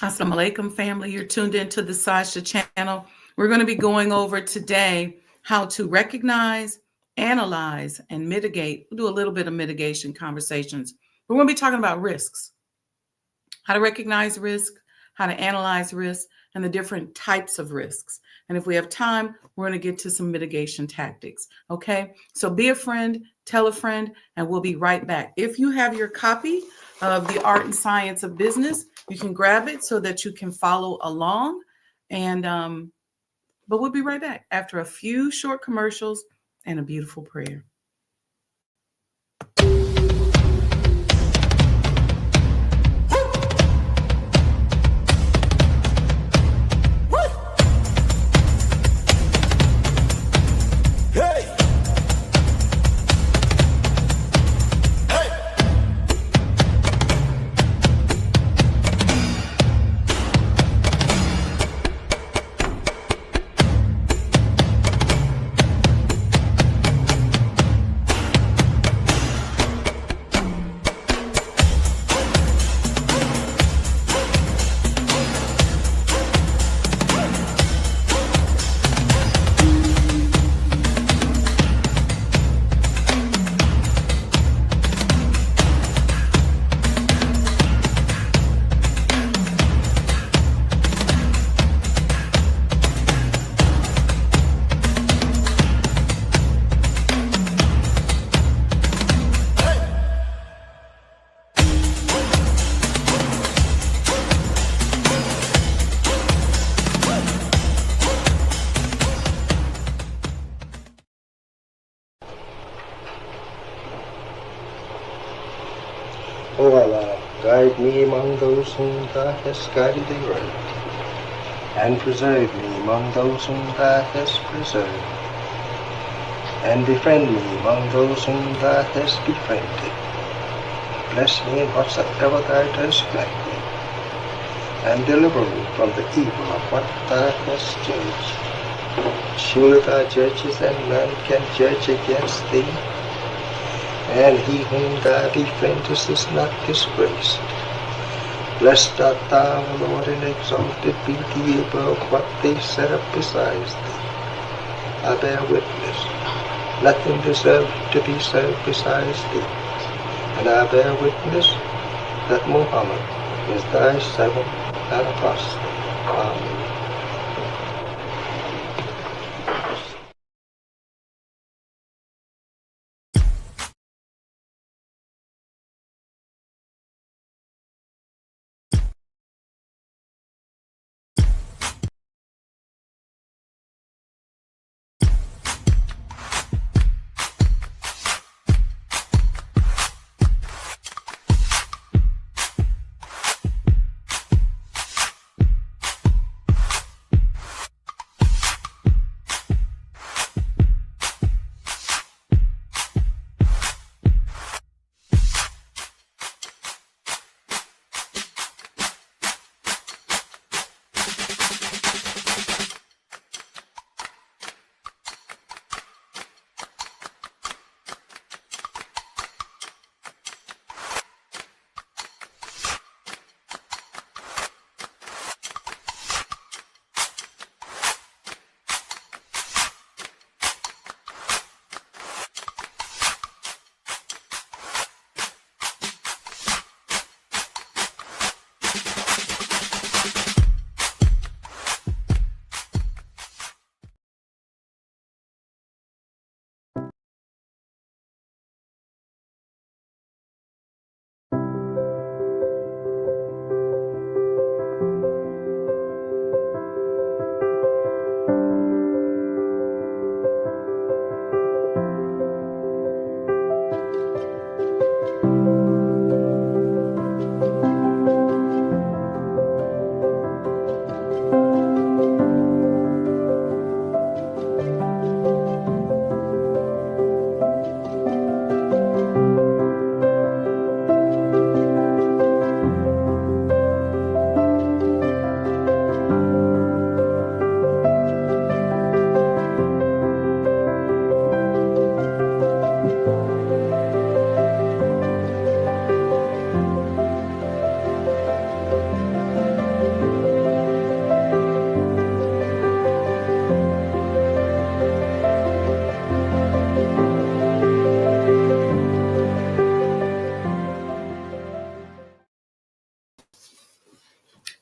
Assalamu alaikum, family. You're tuned into the Sajdah channel. We're going to be going over today how to recognize, analyze, and mitigate. We'll do a little bit of mitigation conversations. We're going to be talking about risks, how to recognize risk, how to analyze risk, and the different types of risks. And if we have time, we're going to get to some mitigation tactics. Okay, so be a friend, tell a friend, and we'll be right back. If you have your copy of The Art and Science of Business, you can grab it so that you can follow along. And but we'll be right back after a few short commercials and a beautiful prayer. O Allah, guide me among those whom Thou hast guided aright, and preserve me among those whom Thou hast preserved, and befriend me among those whom Thou hast befriended. Bless me in whatsoever Thou dost grant me, and deliver me from the evil of what Thou hast judged. Surely Thou judgest, and none can judge against Thee, and he whom Thou befriendest is not disgraced. Blessed art Thou, O Lord, and exalted be Thee above what they set up besides Thee. I bear witness, nothing deserves to be served besides Thee, and I bear witness that Muhammad is Thy servant and apostle. Amen.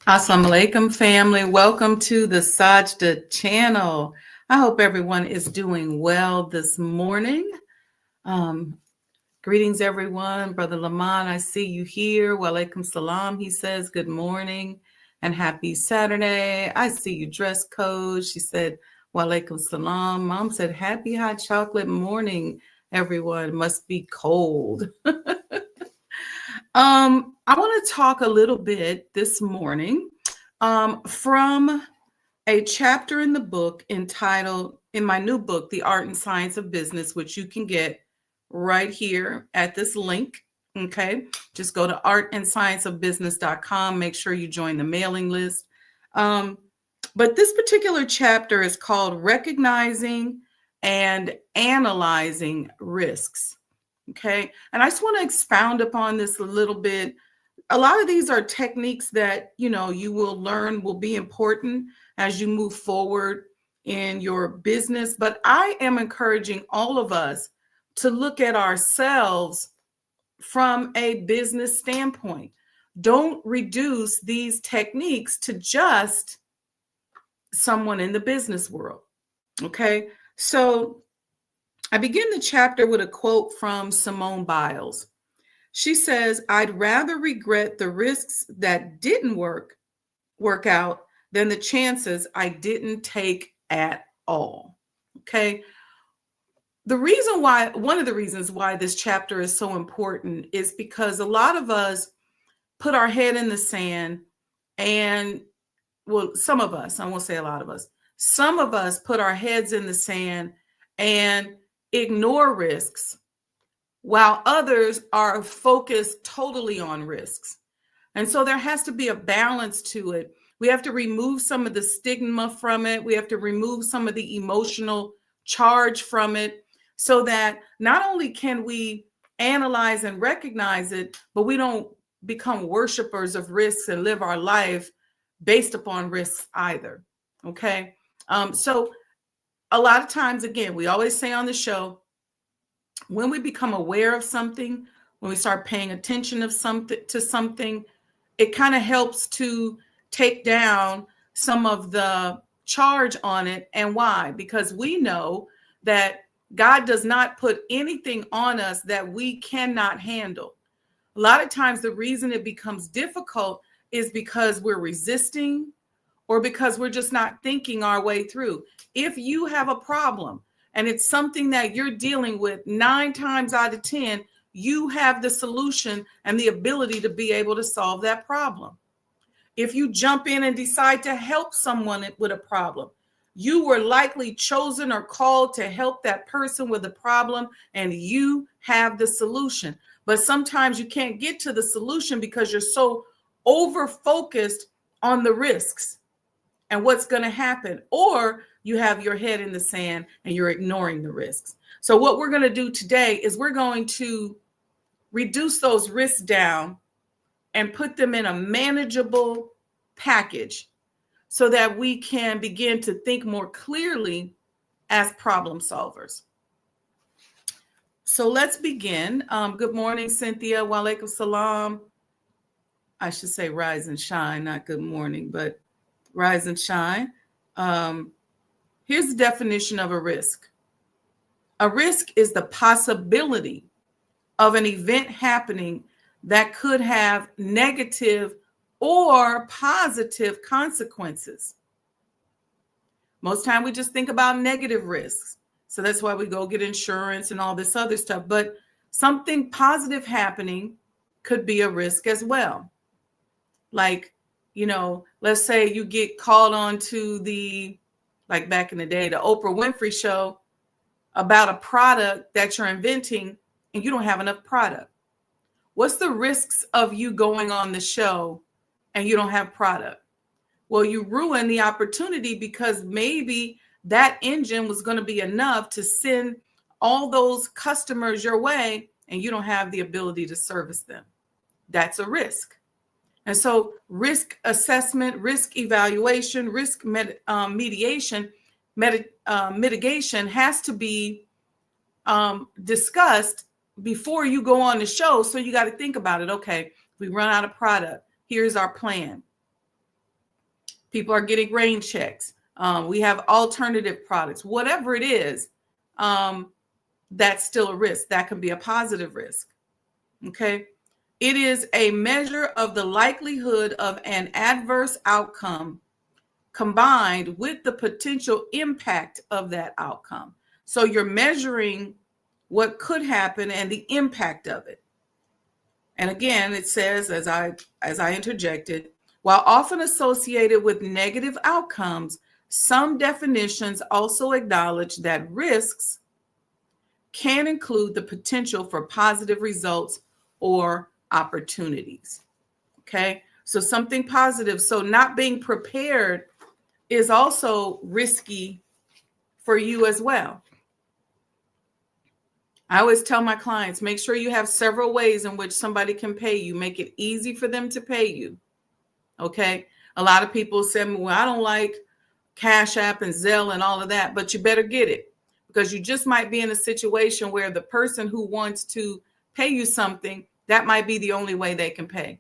Assalamu alaikum, family. Welcome to the Sajdah channel. I hope everyone is doing well this morning. Um, Greetings, everyone. Brother Laman, I see you here. Wa alaikum salam. He says, good morning and happy Saturday. I see you dress code. She said, wa alaikum salam. Mom said, happy hot chocolate morning, everyone. Must be cold. I want to talk a little bit this morning from a chapter in the book entitled, in my new book, The Art and Science of Business, which you can get right here at this link. Okay, just go to artandscienceofbusiness.com. Make sure you join the mailing list. But this particular chapter is called Recognizing and Analyzing Risks. Okay, and I just want to expound upon this a little bit. A lot of these are techniques that you will learn will be important as you move forward in your business. But I am encouraging all of us to look at ourselves from a business standpoint. Don't reduce these techniques to just someone in the business world. Okay, so I begin the chapter with a quote from Simone Biles. She says, I'd rather regret the risks that didn't work out than the chances I didn't take at all. Okay. One of the reasons why this chapter is so important is because a lot of us put our head in the sand and, well, some of us, I won't say a lot of us, some of us put our heads in the sand and ignore risks, while others are focused totally on risks. And so there has to be a balance to it. We have to remove some of the stigma from it. We have to remove some of the emotional charge from it so that not only can we analyze and recognize it, but we don't become worshipers of risks and live our life based upon risks either. Okay. So a lot of times, again, we always say on the show, when we become aware of something, when we start paying attention to something, it kind of helps to take down some of the charge on it. And why? Because we know that God does not put anything on us that we cannot handle. A lot of times the reason it becomes difficult is because we're resisting or because we're just not thinking our way through. If you have a problem, and it's something that you're dealing with 9 times out of 10, you have the solution and the ability to be able to solve that problem. If you jump in and decide to help someone with a problem, you were likely chosen or called to help that person with a problem, and you have the solution. But sometimes you can't get to the solution because you're so over-focused on the risks and what's going to happen, or you have your head in the sand and you're ignoring the risks. So what we're going to do today is we're going to reduce those risks down and put them in a manageable package so that we can begin to think more clearly as problem solvers. So let's begin. Good morning, Cynthia. Wa alaikum salam. I should say rise and shine, not good morning, but rise and shine. Here's the definition of a risk. A risk is the possibility of an event happening that could have negative or positive consequences. Most time we just think about negative risks. So that's why we go get insurance and all this other stuff. But something positive happening could be a risk as well. Like, let's say you get called on to like back in the day, the Oprah Winfrey show about a product that you're inventing and you don't have enough product. What's the risks of you going on the show and you don't have product? Well, you ruin the opportunity because maybe that engine was going to be enough to send all those customers your way and you don't have the ability to service them. That's a risk. And so risk assessment, risk evaluation, risk mitigation has to be discussed before you go on the show. So you got to think about it. Okay, we run out of product. Here's our plan. People are getting rain checks. We have alternative products. Whatever it is, that's still a risk. That can be a positive risk. Okay. It is a measure of the likelihood of an adverse outcome combined with the potential impact of that outcome. So you're measuring what could happen and the impact of it. And again, it says, as I interjected, while often associated with negative outcomes, some definitions also acknowledge that risks can include the potential for positive results or opportunities. Okay, so something positive. So not being prepared is also risky for you as well. I always tell my clients, make sure you have several ways in which somebody can pay you. Make it easy for them to pay you. Okay. A lot of people say, well, I don't like Cash App and Zelle and all of that, but you better get it, because you just might be in a situation where the person who wants to pay you something, that might be the only way they can pay.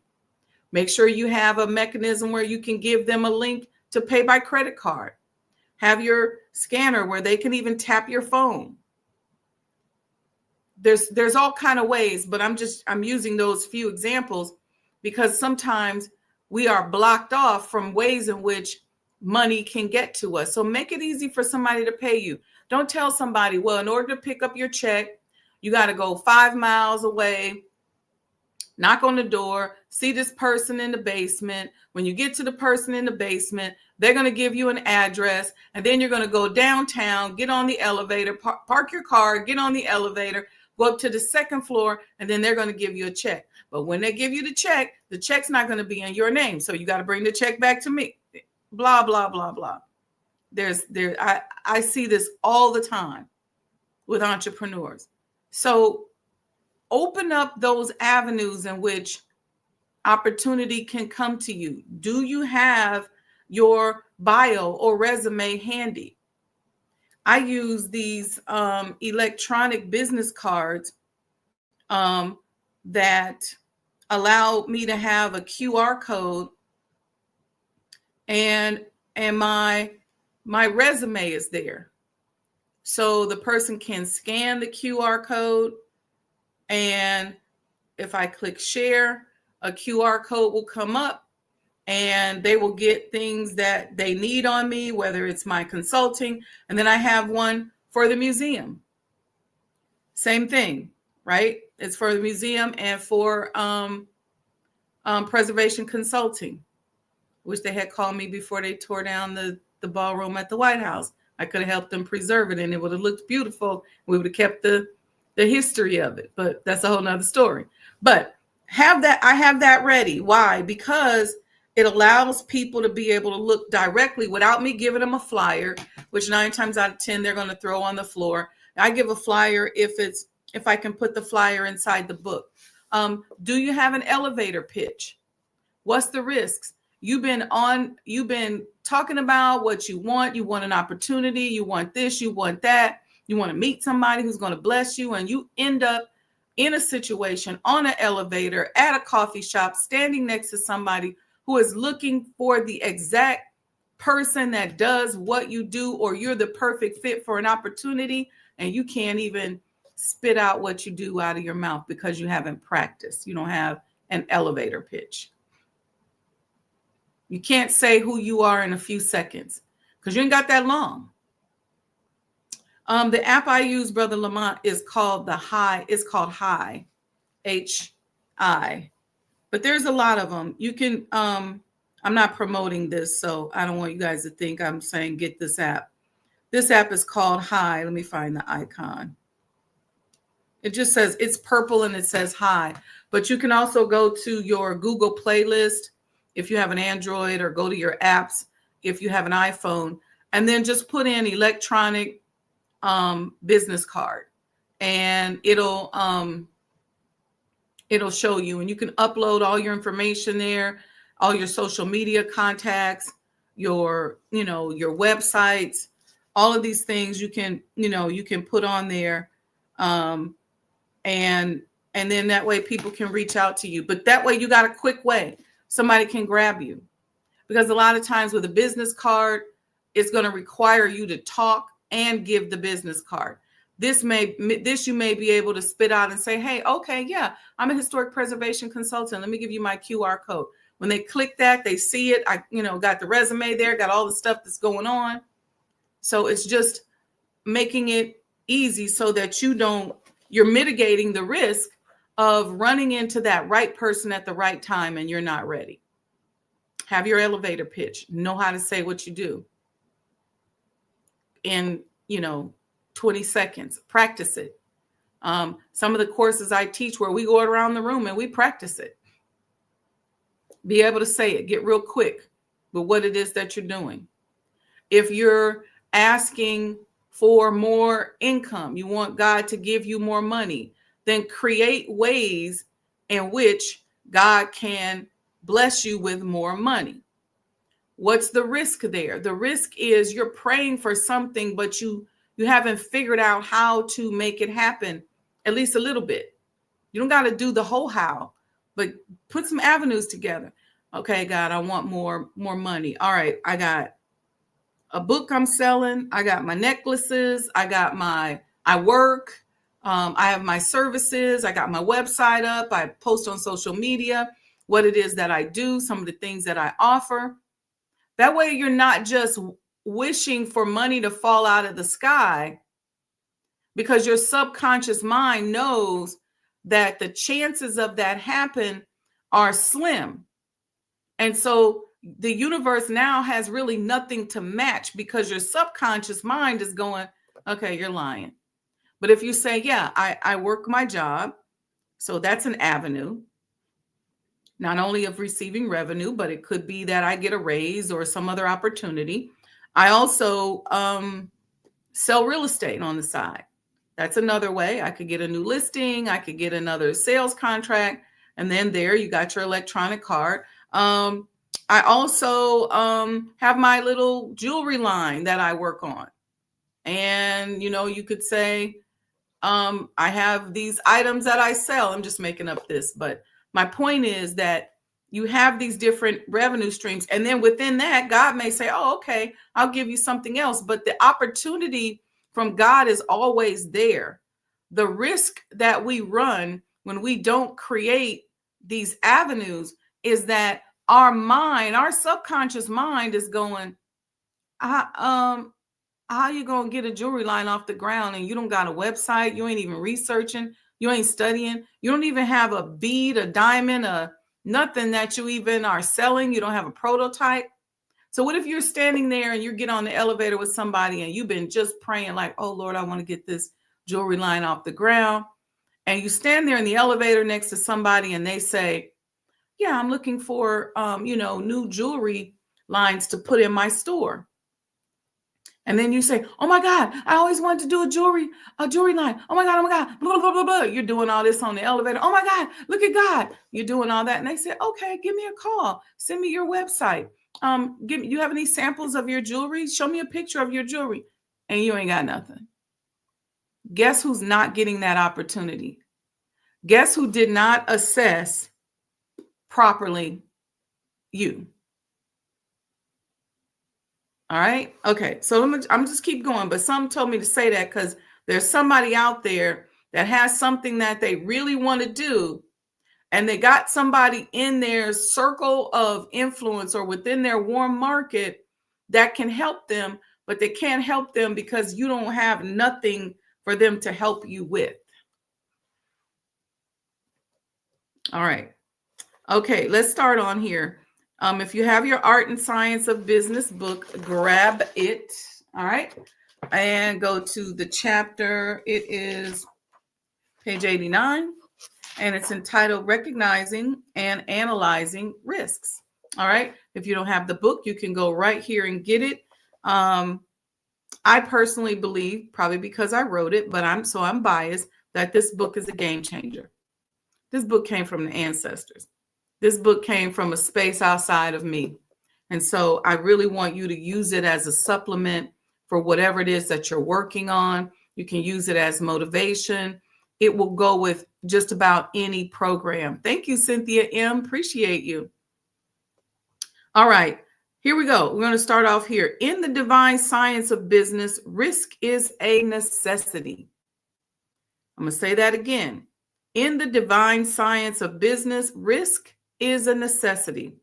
Make sure you have a mechanism where you can give them a link to pay by credit card. Have your scanner where they can even tap your phone. There's all kind of ways, but I'm using those few examples because sometimes we are blocked off from ways in which money can get to us. So make it easy for somebody to pay you. Don't tell somebody, well, in order to pick up your check, you got to go 5 miles away, knock on the door, see this person in the basement. When you get to the person in the basement, they're going to give you an address, and then you're going to go downtown, get on the elevator, park your car, get on the elevator, go up to the second floor, and then they're going to give you a check. But when they give you the check's not going to be in your name. So you got to bring the check back to me. Blah, blah, blah, blah. I see this all the time with entrepreneurs. So open up those avenues in which opportunity can come to you. Do you have your bio or resume handy? I use these electronic business cards that allow me to have a QR code, and my resume is there. So the person can scan the QR code, and if I click share, a QR code will come up, and they will get things that they need on me, whether it's my consulting. And then I have one for the museum. Same thing, right? It's for the museum and for preservation consulting, which they had called me before they tore down the ballroom at the White House. I could have helped them preserve it, and it would have looked beautiful. We would have kept the history of it, but that's a whole nother story. But I have that ready. Why? Because it allows people to be able to look directly without me giving them a flyer, which 9 times out of 10, they're going to throw on the floor. I give a flyer if I can put the flyer inside the book. Do you have an elevator pitch? What's the risks? You've been talking about what you want. You want an opportunity. You want this, you want that. You want to meet somebody who's going to bless you. And you end up in a situation on an elevator at a coffee shop, standing next to somebody who is looking for the exact person that does what you do, or you're the perfect fit for an opportunity, and you can't even spit out what you do out of your mouth because you haven't practiced. You don't have an elevator pitch. You can't say who you are in a few seconds because you ain't got that long. The app I use, Brother Lamont, is called Hi. It's called Hi, H-I. But there's a lot of them. You can, I'm not promoting this, so I don't want you guys to think I'm saying get this app. This app is called Hi. Let me find the icon. It just says, it's purple and it says Hi. But you can also go to your Google playlist if you have an Android, or go to your apps if you have an iPhone, and then just put in electronic business card, and it'll show you, and you can upload all your information there, all your social media contacts, your websites, all of these things you can put on there, and then that way people can reach out to you. But that way you got a quick way. Somebody can grab you. because a lot of times with a business card, it's going to require you to talk and give the business card. This you may be able to spit out and say, hey, okay, yeah, I'm a historic preservation consultant. Let me give you my QR code. When they click that, they see it. I, got the resume there, got all the stuff that's going on. So it's just making it easy so that you're mitigating the risk of running into that right person at the right time and you're not ready. Have your elevator pitch. Know how to say what you do in, 20 seconds. Practice it. Some of the courses I teach where we go around the room and we practice it. Be able to say it. Get real quick with what it is that you're doing. If you're asking for more income, you want God to give you more money, then create ways in which God can bless you with more money. What's the risk there? The risk is you're praying for something, but you haven't figured out how to make it happen, at least a little bit. You don't got to do the whole how, but put some avenues together. Okay, God, I want more money. All right, I got a book I'm selling. I got my necklaces. I work. I have my services. I got my website up. I post on social media what it is that I do, some of the things that I offer. That way you're not just wishing for money to fall out of the sky, because your subconscious mind knows that the chances of that happen are slim. And so the universe now has really nothing to match, because your subconscious mind is going, okay, you're lying. But if you say, yeah, I work my job, so that's an avenue, not only of receiving revenue, but it could be that I get a raise or some other opportunity. I also sell real estate on the side. That's another way. I could get a new listing. I could get another sales contract. And then there you got your electronic card. I also have my little jewelry line that I work on. And, you could say, I have these items that I sell. I'm just making up this, but my point is that you have these different revenue streams. And then within that, God may say, oh, okay, I'll give you something else. But the opportunity from God is always there. The risk that we run when we don't create these avenues is that our subconscious mind is going, how you going to get a jewelry line off the ground and you don't got a website? You ain't even researching. You ain't studying. You don't even have a bead, a diamond, nothing that you even are selling. You don't have a prototype. So what if you're standing there and you get on the elevator with somebody and you've been just praying like, oh, Lord, I want to get this jewelry line off the ground. And you stand there in the elevator next to somebody and they say, yeah, I'm looking for, new jewelry lines to put in my store. And then you say, oh my God, I always wanted to do a jewelry line. Oh my God, blah, blah, blah, blah. You're doing all this on the elevator. Oh my God, look at God. You're doing all that. And they say, okay, give me a call. Send me your website. You have any samples of your jewelry? Show me a picture of your jewelry. And you ain't got nothing. Guess who's not getting that opportunity? Guess who did not assess properly? You. All right. Okay. So I'm just keep going. But some told me to say that because there's somebody out there that has something that they really want to do. And they got somebody in their circle of influence or within their warm market that can help them, but they can't help them because you don't have nothing for them to help you with. All right. Okay. Let's start on here. If you have your Art and Science of Business book, grab it. All right. And go to the chapter. It is page 89. And it's entitled Recognizing and Analyzing Risks. All right. If you don't have the book, you can go right here and get it. I personally believe, probably because I wrote it, but I'm biased, that this book is a game changer. This book came from the ancestors. This book came from a space outside of me. And so I really want you to use it as a supplement for whatever it is that you're working on. You can use it as motivation. It will go with just about any program. Thank you, Cynthia M. Appreciate you. All right. Here we go. We're going to start off here. In the divine science of business, risk is a necessity. I'm going to say that again. In the divine science of business, risk is a necessity.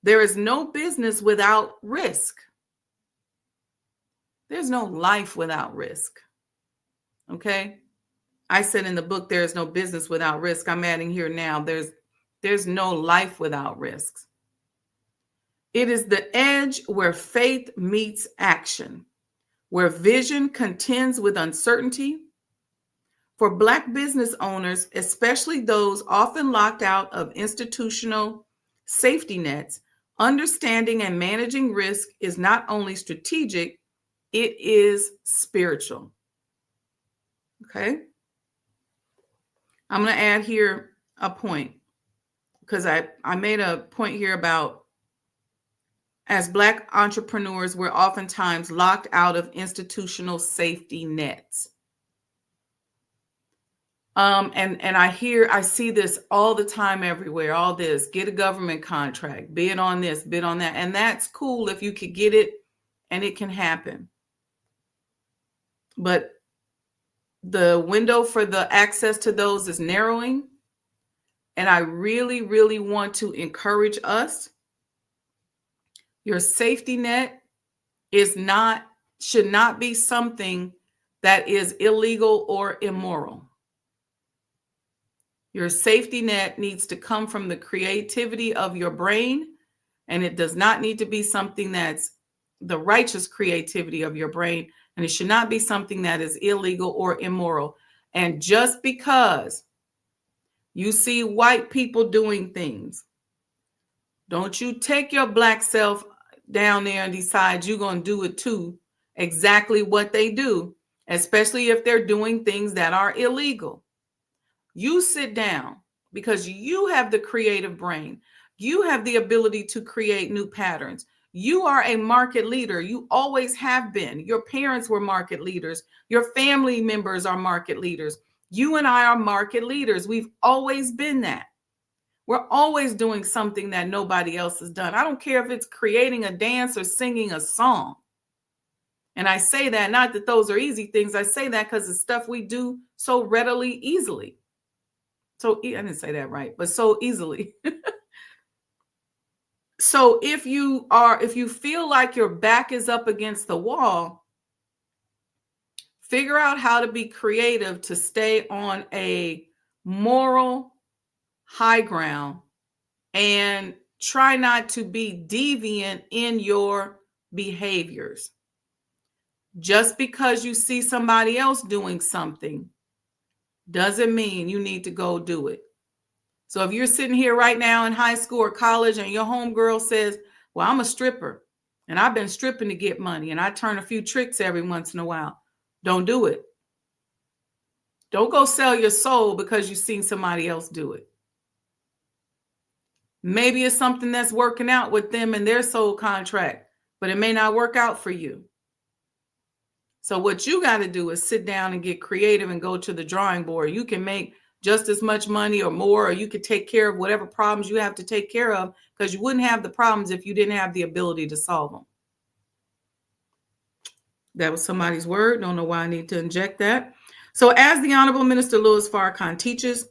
There is no business without risk. There's no life without risk. Okay? I said in the book, there is no business without risk. I'm adding here now, there's no life without risks. It is the edge where faith meets action, where vision contends with uncertainty. For Black business owners, especially those often locked out of institutional safety nets, understanding and managing risk is not only strategic, it is spiritual. Okay? I'm going to add here a point because I made a point here about as Black entrepreneurs, we're oftentimes locked out of institutional safety nets. And I see this all the time everywhere, all this, get a government contract, bid on this, bid on that. And that's cool if you could get it and it can happen. But the window for the access to those is narrowing. And I really, really want to encourage us. Your safety net should not be something that is illegal or immoral. Your safety net needs to come from the creativity of your brain, and it does not need to be something that's the righteous creativity of your brain, and it should not be something that is illegal or immoral. And just because you see white people doing things, don't you take your Black self down there and decide you're going to do it too, exactly what they do, especially if they're doing things that are illegal. You sit down because you have the creative brain. You have the ability to create new patterns. You are a market leader. You always have been. Your parents were market leaders. Your family members are market leaders. You and I are market leaders. We've always been that. We're always doing something that nobody else has done. I don't care if it's creating a dance or singing a song. And I say that not that those are easy things. I say that because it's stuff we do so readily, easily. So I didn't say that right, but so easily. So if you feel like your back is up against the wall, figure out how to be creative to stay on a moral high ground and try not to be deviant in your behaviors. Just because you see somebody else doing something doesn't mean you need to go do it. So if you're sitting here right now in high school or college and your homegirl says, well, I'm a stripper and I've been stripping to get money and I turn a few tricks every once in a while, don't do it. Don't go sell your soul because you've seen somebody else do it. Maybe it's something that's working out with them and their soul contract, but it may not work out for you. So what you got to do is sit down and get creative and go to the drawing board. You can make just as much money or more, or you could take care of whatever problems you have to take care of because you wouldn't have the problems if you didn't have the ability to solve them. That was somebody's word. Don't know why I need to inject that. So as the Honorable Minister Louis Farrakhan teaches,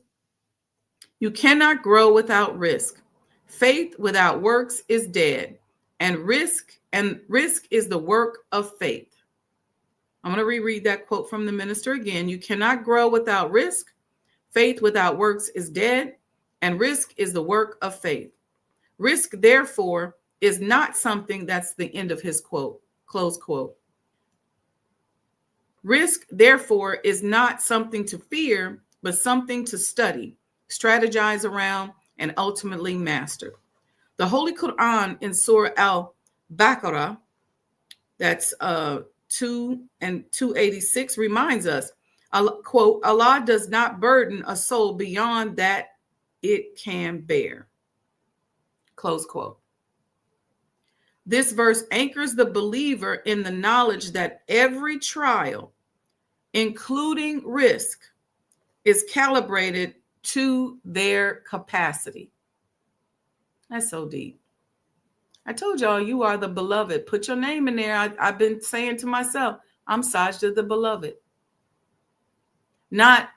you cannot grow without risk. Faith without works is dead, and risk is the work of faith. I'm going to reread that quote from the minister again. You cannot grow without risk. Faith without works is dead, and risk is the work of faith. Risk, therefore, is not something that's the end of his quote, close quote. Risk, therefore, is not something to fear, but something to study, strategize around, and ultimately master. The Holy Quran in Surah Al-Baqarah, that's 2 and 286, reminds us, quote, Allah does not burden a soul beyond that it can bear, close quote. This verse anchors the believer in the knowledge that every trial, including risk, is calibrated to their capacity. That's so deep. I told y'all you are the beloved. Put your name in there. I've been saying to myself, I'm Sajdah the beloved. Not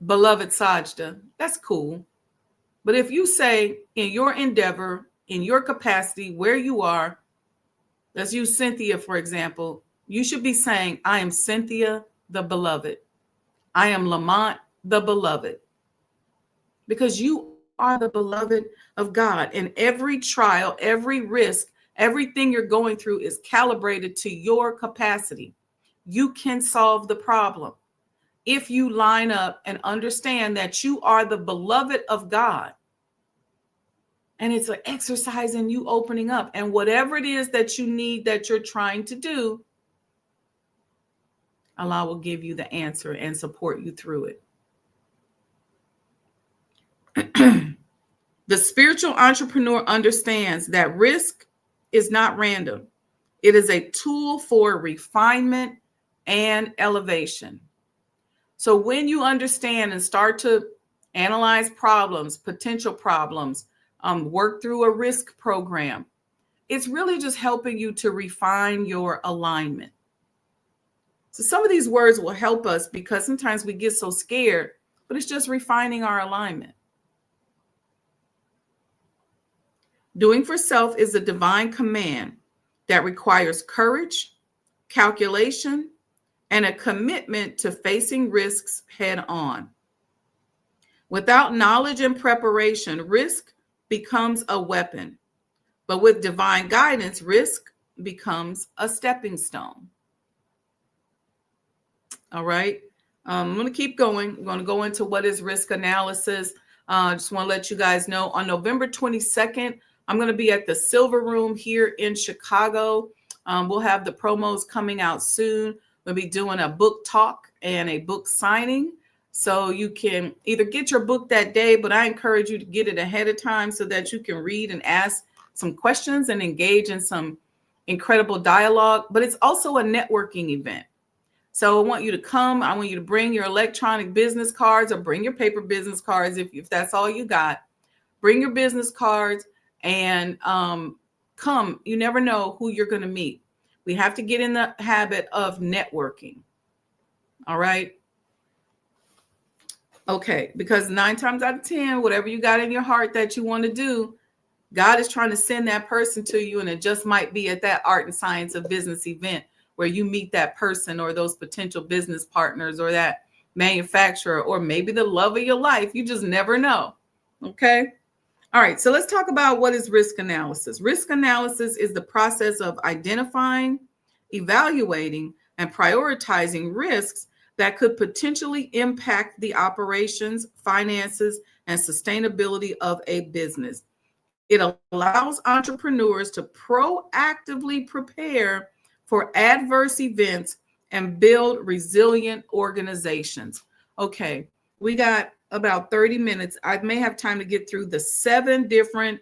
beloved Sajdah. That's cool. But if you say in your endeavor, in your capacity, where you are, let's use Cynthia, for example, you should be saying, I am Cynthia the beloved. I am Lamont the beloved. Because you are the beloved of God. And every trial, every risk, everything you're going through is calibrated to your capacity. You can solve the problem if you line up and understand that you are the beloved of God. And it's an exercise in you opening up. And whatever it is that you need, that you're trying to do, Allah will give you the answer and support you through it. The spiritual entrepreneur understands that risk is not random. It is a tool for refinement and elevation. So when you understand and start to analyze problems, potential problems, work through a risk program, it's really just helping you to refine your alignment. So some of these words will help us because sometimes we get so scared, but it's just refining our alignment. Doing for self is a divine command that requires courage, calculation, and a commitment to facing risks head on. Without knowledge and preparation, risk becomes a weapon. But with divine guidance, risk becomes a stepping stone. All right. I'm going to keep going. I'm going to go into what is risk analysis. I just want to let you guys know on November 22nd, I'm going to be at the Silver Room here in Chicago. We'll have the promos coming out soon. We'll be doing a book talk and a book signing. So you can either get your book that day, but I encourage you to get it ahead of time so that you can read and ask some questions and engage in some incredible dialogue. But it's also a networking event. So I want you to come. I want you to bring your electronic business cards or bring your paper business cards if that's all you got. Bring your business cards and come. You never know who you're going to meet. We have to get in the habit of networking. All right. Okay. Because 9 times out of 10, whatever you got in your heart that you want to do, God is trying to send that person to you. And it just might be at that art and science of business event where you meet that person or those potential business partners or that manufacturer or maybe the love of your life. You just never know. Okay. All right. So let's talk about what is risk analysis. Risk analysis is the process of identifying, evaluating, and prioritizing risks that could potentially impact the operations, finances, and sustainability of a business. It allows entrepreneurs to proactively prepare for adverse events and build resilient organizations. Okay, we got about 30 minutes. I may have time to get through the 7 different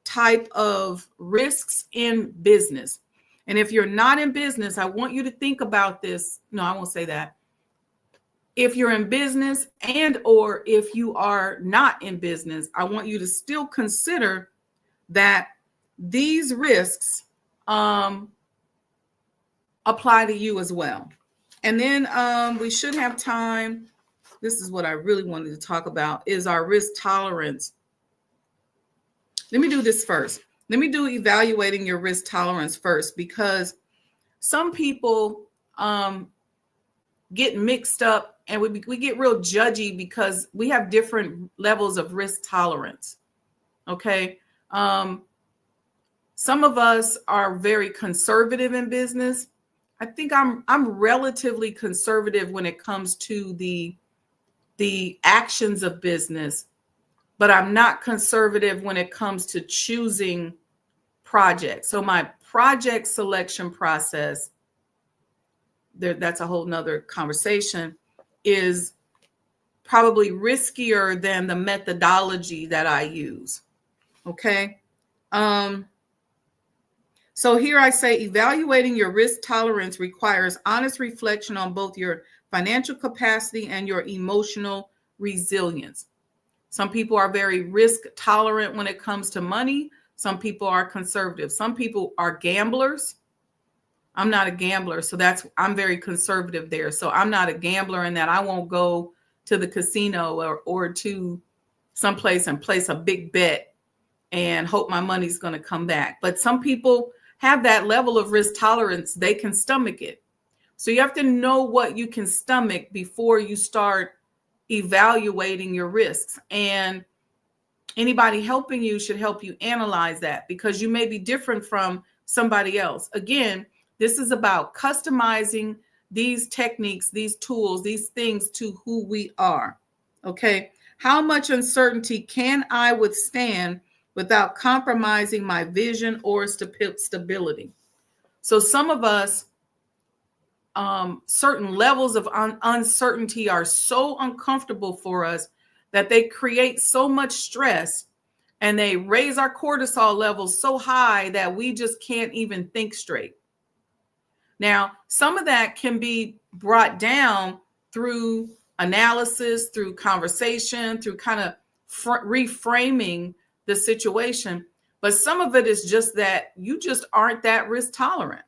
type of risks in business. And if you're not in business, I want you to think about this. No, I won't say that. If you're in business and or if you are not in business, I want you to still consider that these risks apply to you as well. And then we should have time. This is what I really wanted to talk about is our risk tolerance. Let me do this first. Let me do evaluating your risk tolerance first, because some people get mixed up and we get real judgy because we have different levels of risk tolerance. Okay. Some of us are very conservative in business. I think I'm relatively conservative when it comes to the actions of business, but I'm not conservative when it comes to choosing projects. So my project selection process, that's a whole nother conversation, is probably riskier than the methodology that I use. Okay. So here I say evaluating your risk tolerance requires honest reflection on both your financial capacity and your emotional resilience. Some people are very risk tolerant when it comes to money. Some people are conservative. Some people are gamblers. I'm not a gambler, so I'm very conservative there. So I'm not a gambler in that I won't go to the casino or to someplace and place a big bet and hope my money's going to come back. But some people have that level of risk tolerance. They can stomach it. So you have to know what you can stomach before you start evaluating your risks. And anybody helping you should help you analyze that, because you may be different from somebody else. Again, this is about customizing these techniques, these tools, these things to who we are. Okay. How much uncertainty can I withstand without compromising my vision or stability? So some of us, certain levels of uncertainty are so uncomfortable for us that they create so much stress, and they raise our cortisol levels so high that we just can't even think straight. Now, some of that can be brought down through analysis, through conversation, through kind of reframing the situation. But some of it is just that you just aren't that risk tolerant.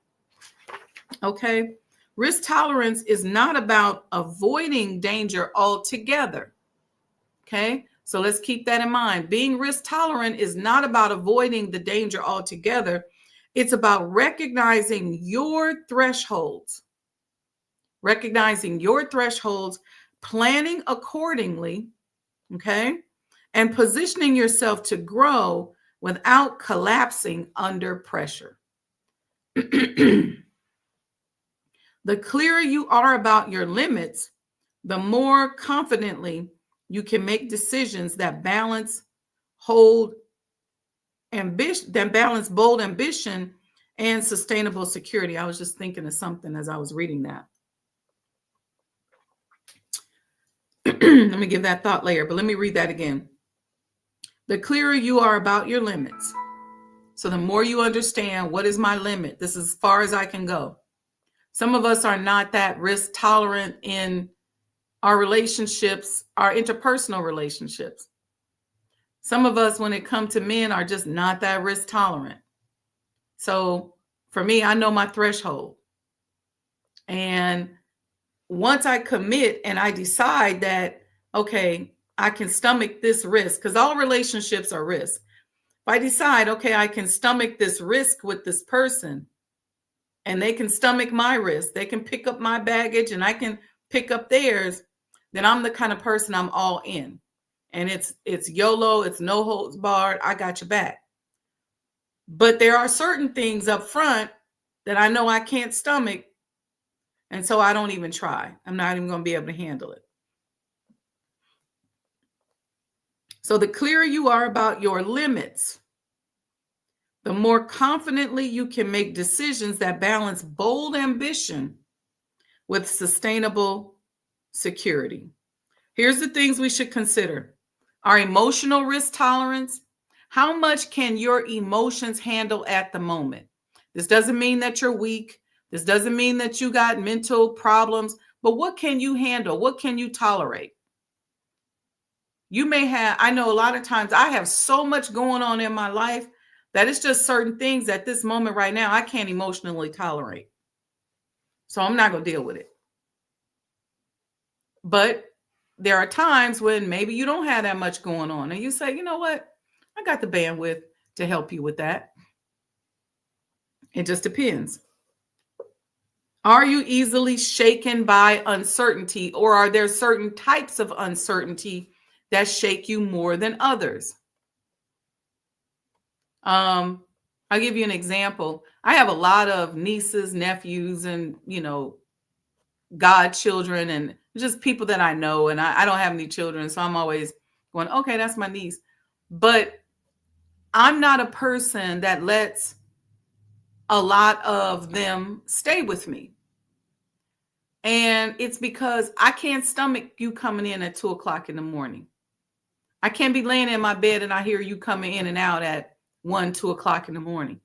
Okay. Risk tolerance is not about avoiding danger altogether. Okay. So let's keep that in mind. Being risk tolerant is not about avoiding the danger altogether. It's about recognizing your thresholds, planning accordingly, okay, and positioning yourself to grow without collapsing under pressure. The clearer you are about your limits, the more confidently you can make decisions that balance bold ambition and sustainable security. I was just thinking of something as I was reading that. Let me give that thought layer, but let me read that again. The clearer you are about your limits, so the more you understand, what is my limit? This is as far as I can go. Some of us are not that risk tolerant in our relationships, our interpersonal relationships. Some of us, when it comes to men, are just not that risk tolerant. So for me, I know my threshold. And once I commit and I decide that, okay, I can stomach this risk, because all relationships are risk. If I decide, okay, I can stomach this risk with this person, and they can stomach my risk, they can pick up my baggage and I can pick up theirs, then I'm the kind of person I'm all in. And it's YOLO, it's no holds barred, I got your back. But there are certain things up front that I know I can't stomach, and so I don't even try. I'm not even going to be able to handle it. So the clearer you are about your limits, the more confidently you can make decisions that balance bold ambition with sustainable security. Here's the things we should consider. Our emotional risk tolerance. How much can your emotions handle at the moment? This doesn't mean that you're weak. This doesn't mean that you got mental problems, but what can you handle? What can you tolerate? You may have, I know a lot of times I have so much going on in my life that it's just certain things at this moment right now I can't emotionally tolerate. So I'm not going to deal with it. But there are times when maybe you don't have that much going on and you say, you know what? I got the bandwidth to help you with that. It just depends. Are you easily shaken by uncertainty, or are there certain types of uncertainty that shake you more than others? I'll give you an example. I have a lot of nieces, nephews, and, godchildren, and just people that I know. And I don't have any children, so I'm always going, okay, that's my niece. But I'm not a person that lets a lot of them stay with me. And it's because I can't stomach you coming in at 2:00 in the morning. I can't be laying in my bed and I hear you coming in and out at 1, 2:00 in the morning.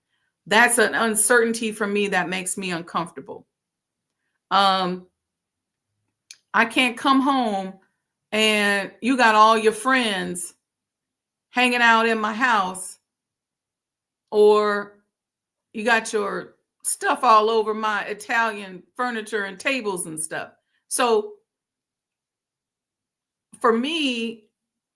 That's an uncertainty for me that makes me uncomfortable. I can't come home and you got all your friends hanging out in my house or you got your stuff all over my Italian furniture and tables and stuff. So for me,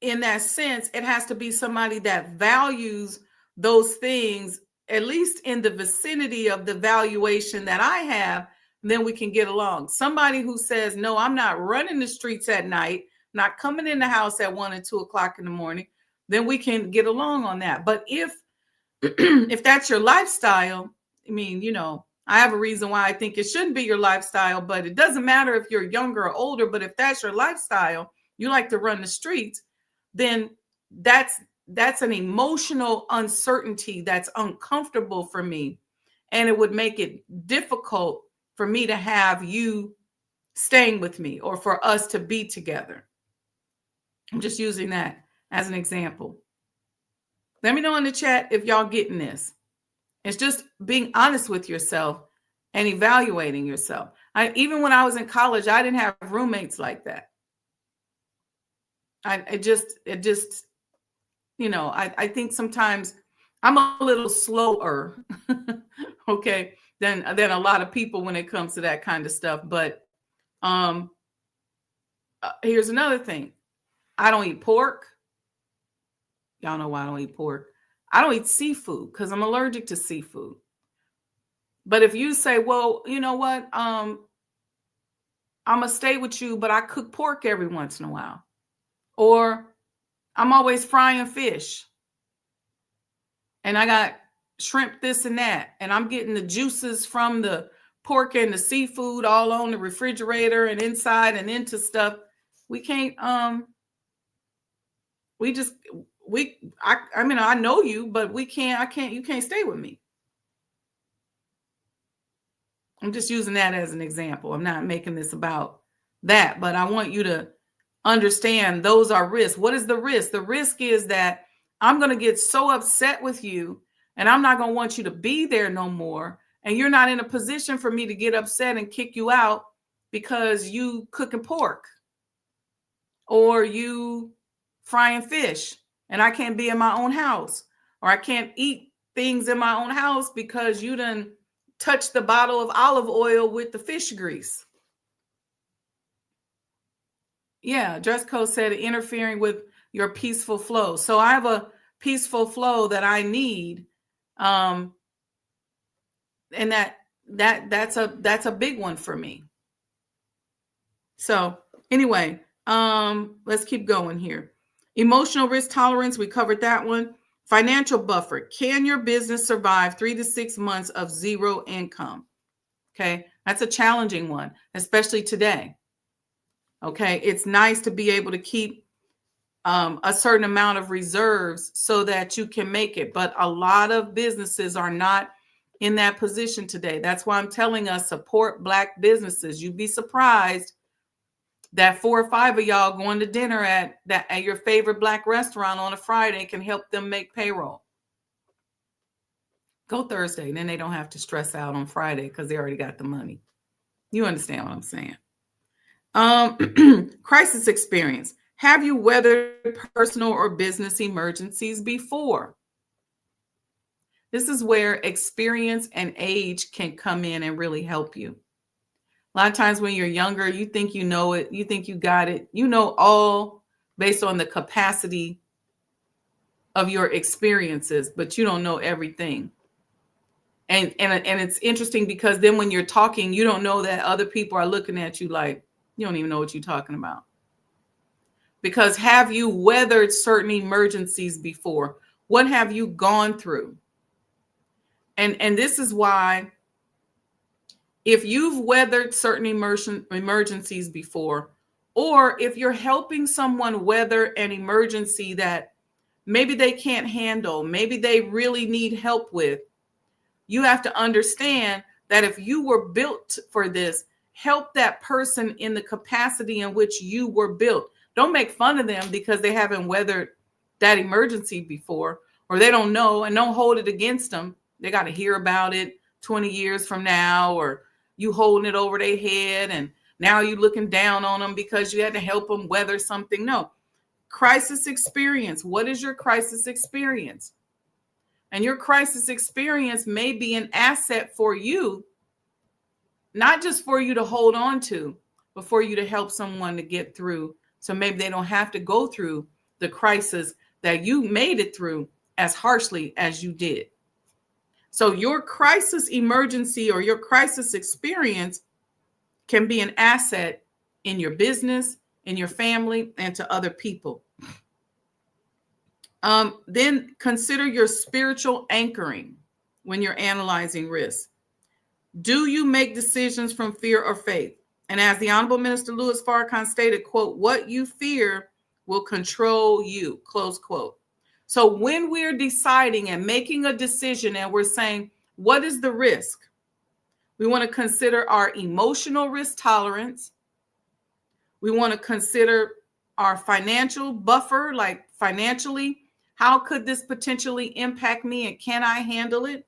in that sense, it has to be somebody that values those things, at least in the vicinity of the valuation that I have, then we can get along. Somebody who says, no, I'm not running the streets at night, not coming in the house at 1 and 2 o'clock in the morning, then we can get along on that. But if if that's your lifestyle, I mean, I have a reason why I think it shouldn't be your lifestyle, but it doesn't matter if you're younger or older, but if that's your lifestyle, you like to run the streets, then that's an emotional uncertainty that's uncomfortable for me. And it would make it difficult for me to have you staying with me or for us to be together. I'm just using that as an example. Let me know in the chat if y'all getting this. It's just being honest with yourself and evaluating yourself. Even when I was in college, I didn't have roommates like that. I think sometimes I'm a little slower, okay, than a lot of people when it comes to that kind of stuff. But here's another thing. I don't eat pork. Y'all know why I don't eat pork. I don't eat seafood because I'm allergic to seafood. But if you say, well, you know what? I'm going to stay with you, but I cook pork every once in a while. Or I'm always frying fish. And I got shrimp this and that. And I'm getting the juices from the pork and the seafood all on the refrigerator and inside and into stuff. We can't, I know you, but you can't stay with me. I'm just using that as an example. I'm not making this about that, but I want you to understand those are risks. What is the risk? The risk is that I'm going to get so upset with you and I'm not going to want you to be there no more. And you're not in a position for me to get upset and kick you out because you cooking pork or you frying fish and I can't be in my own house, or I can't eat things in my own house because you done touched the bottle of olive oil with the fish grease. Yeah, dress code said interfering with your peaceful flow. So I have a peaceful flow that I need. And that's a big one for me. So anyway, let's keep going here. Emotional risk tolerance, we covered that one. Financial buffer. Can your business survive 3 to 6 months of zero income? Okay, that's a challenging one, especially today. Okay, it's nice to be able to keep a certain amount of reserves so that you can make it. But a lot of businesses are not in that position today. That's why I'm telling us, support Black businesses. You'd be surprised that 4 or 5 of y'all going to dinner at your favorite Black restaurant on a Friday can help them make payroll. Go Thursday, then they don't have to stress out on Friday because they already got the money. You understand what I'm saying? Crisis experience. Have you weathered personal or business emergencies before? This is where experience and age can come in and really help you. A lot of times when you're younger, you think you know it. You think you got it. You know all based on the capacity of your experiences, but you don't know everything. And it's interesting because then when you're talking, you don't know that other people are looking at you like, you don't even know what you're talking about. Because have you weathered certain emergencies before? What have you gone through? And this is why, if you've weathered certain emergencies before, or if you're helping someone weather an emergency that maybe they can't handle, maybe they really need help with, you have to understand that if you were built for this, help that person in the capacity in which you were built. Don't make fun of them because they haven't weathered that emergency before, or they don't know, and don't hold it against them. They got to hear about it 20 years from now, or you holding it over their head and now you looking down on them because you had to help them weather something. No. Crisis experience. What is your crisis experience? And your crisis experience may be an asset for you, not just for you to hold on to, but for you to help someone to get through. So maybe they don't have to go through the crisis that you made it through as harshly as you did. So your crisis emergency or your crisis experience can be an asset in your business, in your family, and to other people. Then consider your spiritual anchoring when you're analyzing risk. Do you make decisions from fear or faith? And as the Honorable Minister Louis Farrakhan stated, quote, what you fear will control you, close quote. So when we're deciding and making a decision and we're saying, what is the risk? We want to consider our emotional risk tolerance. We want to consider our financial buffer, like financially, how could this potentially impact me and can I handle it?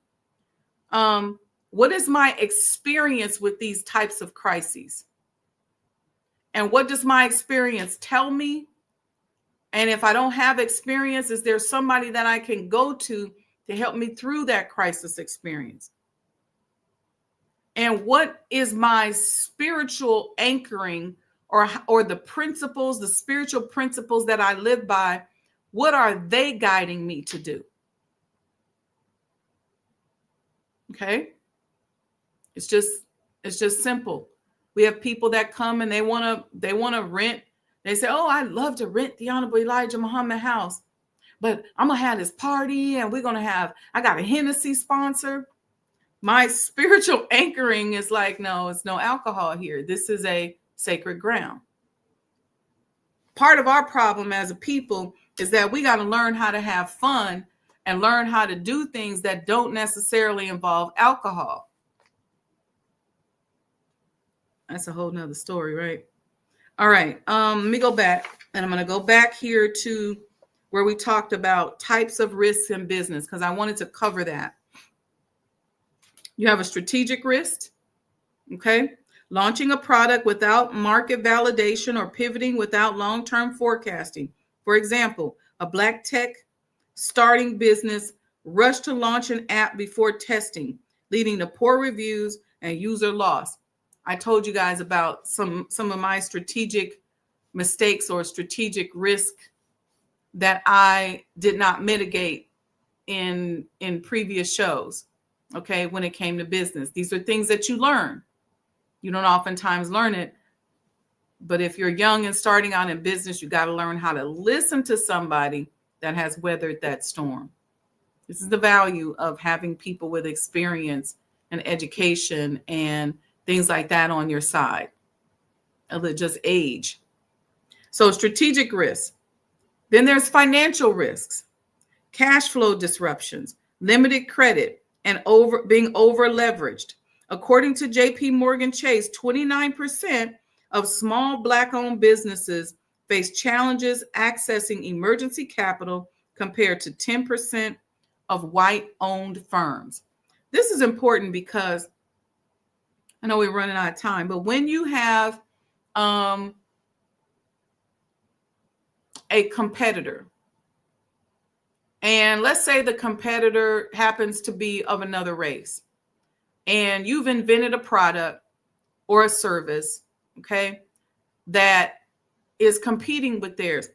What is my experience with these types of crises? And what does my experience tell me? And if I don't have experience, is there somebody that I can go to help me through that crisis experience? And what is my spiritual anchoring or the principles, the spiritual principles that I live by? What are they guiding me to do? Okay. It's just simple. We have people that come and they want to rent. They say, oh, I'd love to rent the Honorable Elijah Muhammad house, but I'm going to have this party and I got a Hennessy sponsor. My spiritual anchoring is like, no, it's no alcohol here. This is a sacred ground. Part of our problem as a people is that we got to learn how to have fun and learn how to do things that don't necessarily involve alcohol. That's a whole nother story, right? All right. Let me go back, and I'm going to go back here to where we talked about types of risks in business, because I wanted to cover that. You have a strategic risk, okay? Launching a product without market validation or pivoting without long-term forecasting. For example, a black tech starting business rushed to launch an app before testing, leading to poor reviews and user loss. I told you guys about some of my strategic mistakes or strategic risk that I did not mitigate in previous shows. Okay, when it came to business, these are things that you learn. You don't oftentimes learn it, but if you're young and starting out in business, you got to learn how to listen to somebody that has weathered that storm. This is the value of having people with experience and education and things like that on your side. Just age. So strategic risks. Then there's financial risks, cash flow disruptions, limited credit, and being over leveraged. According to JP Morgan Chase, 29% of small Black-owned businesses face challenges accessing emergency capital compared to 10% of white-owned firms. This is important because I know we're running out of time, but when you have a competitor, and let's say the competitor happens to be of another race, and you've invented a product or a service, okay, that is competing with theirs.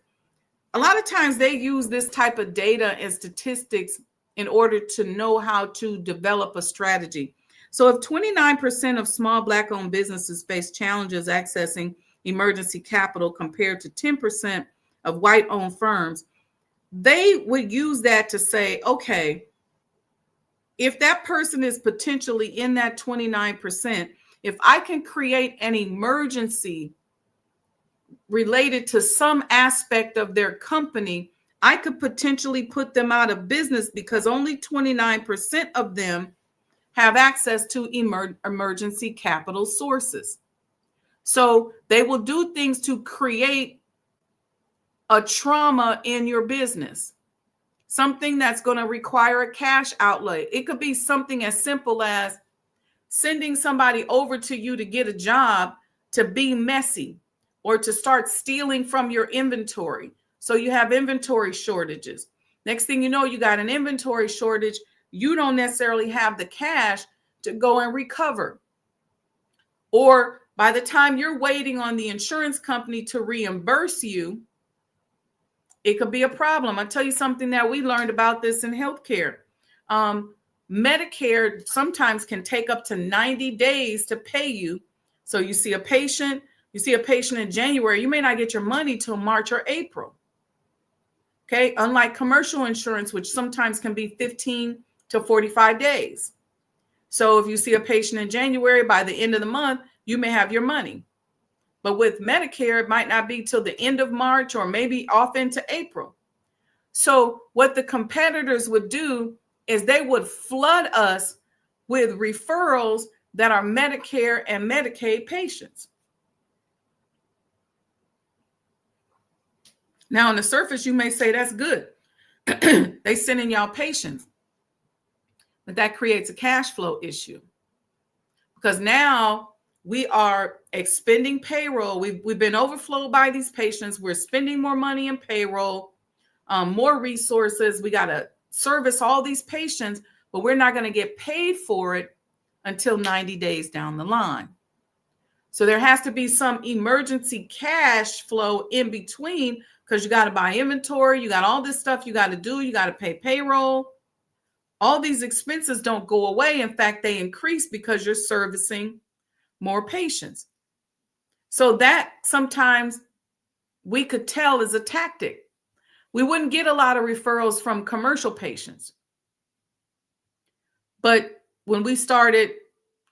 A lot of times they use this type of data and statistics in order to know how to develop a strategy. So if 29% of small Black-owned businesses face challenges accessing emergency capital compared to 10% of white-owned firms, they would use that to say, okay, if that person is potentially in that 29%, if I can create an emergency related to some aspect of their company, I could potentially put them out of business because only 29% of them have access to emergency capital sources. So they will do things to create a trauma in your business, something that's going to require a cash outlay. It could be something as simple as sending somebody over to you to get a job to be messy or to start stealing from your inventory. So you have inventory shortages. Next thing you know, you got an inventory shortage. You don't necessarily have the cash to go and recover. Or by the time you're waiting on the insurance company to reimburse you, it could be a problem. I'll tell you something that we learned about this in healthcare. Medicare sometimes can take up to 90 days to pay you. So you see a patient in January, you may not get your money till March or April. Okay, unlike commercial insurance, which sometimes can be 15 to 45 days. So if you see a patient in January, by the end of the month, you may have your money. But with Medicare, it might not be till the end of March or maybe off into April. So what the competitors would do is they would flood us with referrals that are Medicare and Medicaid patients. Now, on the surface, you may say that's good. They sending y'all patients. But that creates a cash flow issue. Because now we are expending payroll. We've been overflowed by these patients. We're spending more money in payroll, more resources. We got to service all these patients, but we're not going to get paid for it until 90 days down the line. So there has to be some emergency cash flow in between, because you got to buy inventory. You got all this stuff you got to do. You got to pay payroll. All these expenses don't go away. In fact, they increase because you're servicing more patients. So that sometimes we could tell is a tactic. We wouldn't get a lot of referrals from commercial patients. But when we started